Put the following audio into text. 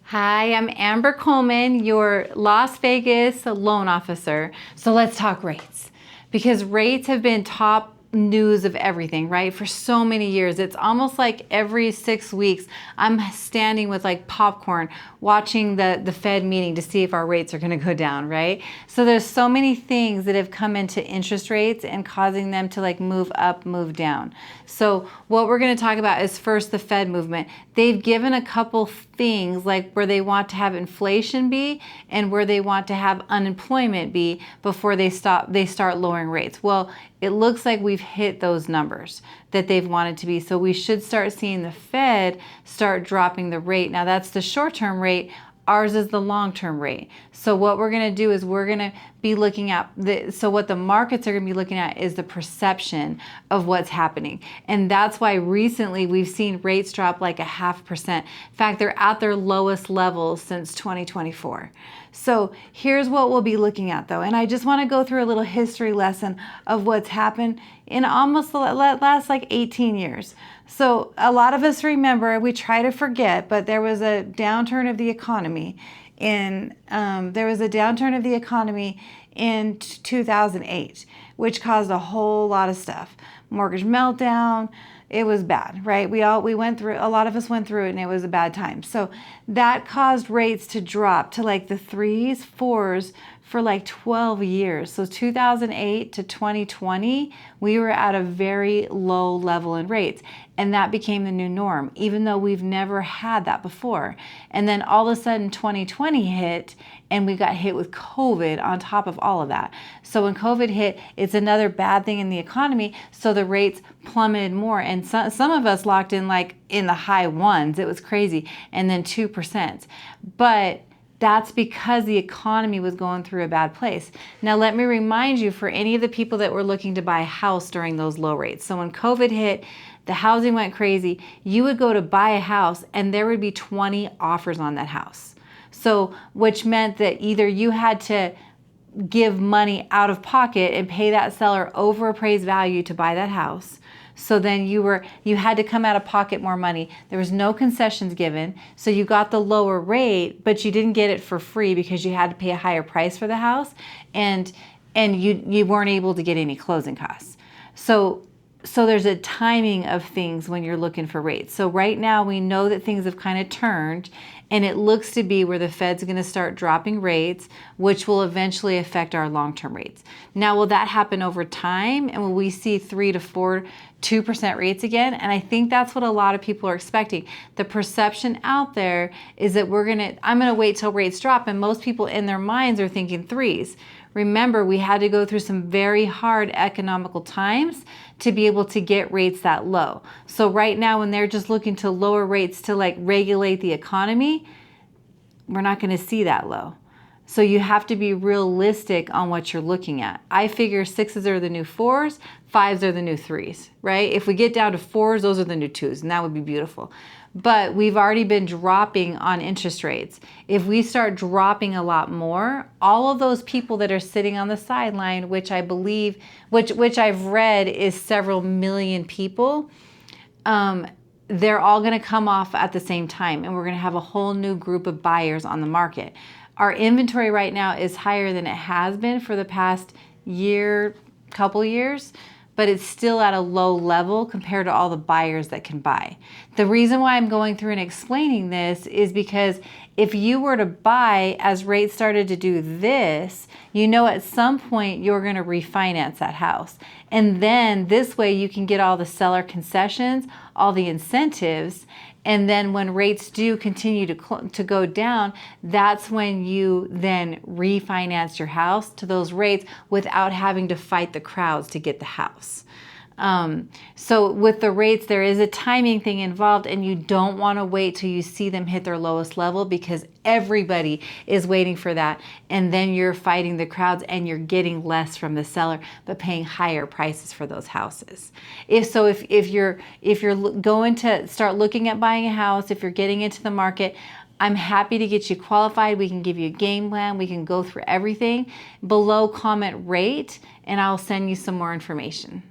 Hi, I'm Amber Coleman, your Las Vegas loan officer. So let's talk rates, because rates have been top news of everything, right? For so many years. It's almost like every 6 weeks I'm standing with like popcorn watching the Fed meeting to see if our rates are going to go down, right? So there's so many things that have come into interest rates and causing them to like move up, move down. So what we're going to talk about is first the Fed movement. They've given a couple things like where they want to have inflation be and where they want to have unemployment be before they start lowering rates. Well, it looks like we've hit those numbers that they've wanted to be. So we should start seeing the Fed start dropping the rate. Now that's the short-term rate. Ours is the long-term rate. So what we're going to do is we're going to be looking at so what the markets are going to be looking at is the perception of what's happening. And that's why recently we've seen rates drop like 0.5%. In fact, they're at their lowest levels since 2024. So here's what we'll be looking at though. And I just want to go through a little history lesson of what's happened in almost the last like 18 years. So a lot of us remember, we try to forget, but there was a downturn of the economy in 2008, which caused a whole lot of stuff. Mortgage meltdown. It was bad, right? We went through, a lot of us went through it, and it was a bad time. So that caused rates to drop to like the 3s, 4s for like 12 years. So 2008 to 2020, we were at a very low level in rates. And that became the new norm, even though we've never had that before. And then all of a sudden 2020 hit, and we got hit with COVID on top of all of that. So when COVID hit, it's another bad thing in the economy. So the rates plummeted more. And some of us locked in like in the high 1s. It was crazy. And then 2%. But that's because the economy was going through a bad place. Now, let me remind you, for any of the people that were looking to buy a house during those low rates. So when COVID hit, the housing went crazy. You would go to buy a house and there would be 20 offers on that house. So, which meant that either you had to give money out of pocket and pay that seller over appraised value to buy that house. So then you had to come out of pocket more money. There was no concessions given. So you got the lower rate, but you didn't get it for free because you had to pay a higher price for the house, and you weren't able to get any closing costs. So there's a timing of things when you're looking for rates. So right now we know that things have kind of turned, and it looks to be where the Fed's going to start dropping rates, which will eventually affect our long-term rates. Now, will that happen over time? And will we see 3 to 4, 2% rates again? And I think that's what a lot of people are expecting. The perception out there is that I'm going to wait till rates drop. And most people in their minds are thinking 3s. Remember, we had to go through some very hard economical times to be able to get rates that low. So right now, when they're just looking to lower rates to like regulate the economy, we're not going to see that low. So you have to be realistic on what you're looking at. I figure 6s are the new 4s, 5s are the new 3s, right? If we get down to 4s, those are the new 2s, and that would be beautiful. But we've already been dropping on interest rates. If we start dropping a lot more, all of those people that are sitting on the sideline, which I believe, which I've read is several million people, they're all going to come off at the same time, and we're going to have a whole new group of buyers on the market. Our inventory right now is higher than it has been for the past couple years, but it's still at a low level compared to all the buyers that can buy. The reason why I'm going through and explaining this is because if you were to buy as rates started to do this, you know at some point you're going to refinance that house. And then this way you can get all the seller concessions, all the incentives, and then when rates do continue to go down, that's when you then refinance your house to those rates without having to fight the crowds to get the house. So with the rates, there is a timing thing involved, and you don't want to wait till you see them hit their lowest level, because everybody is waiting for that. And then you're fighting the crowds and you're getting less from the seller, but paying higher prices for those houses. If you're going to start looking at buying a house, if you're getting into the market, I'm happy to get you qualified. We can give you a game plan. We can go through everything. Below, comment rate, and I'll send you some more information.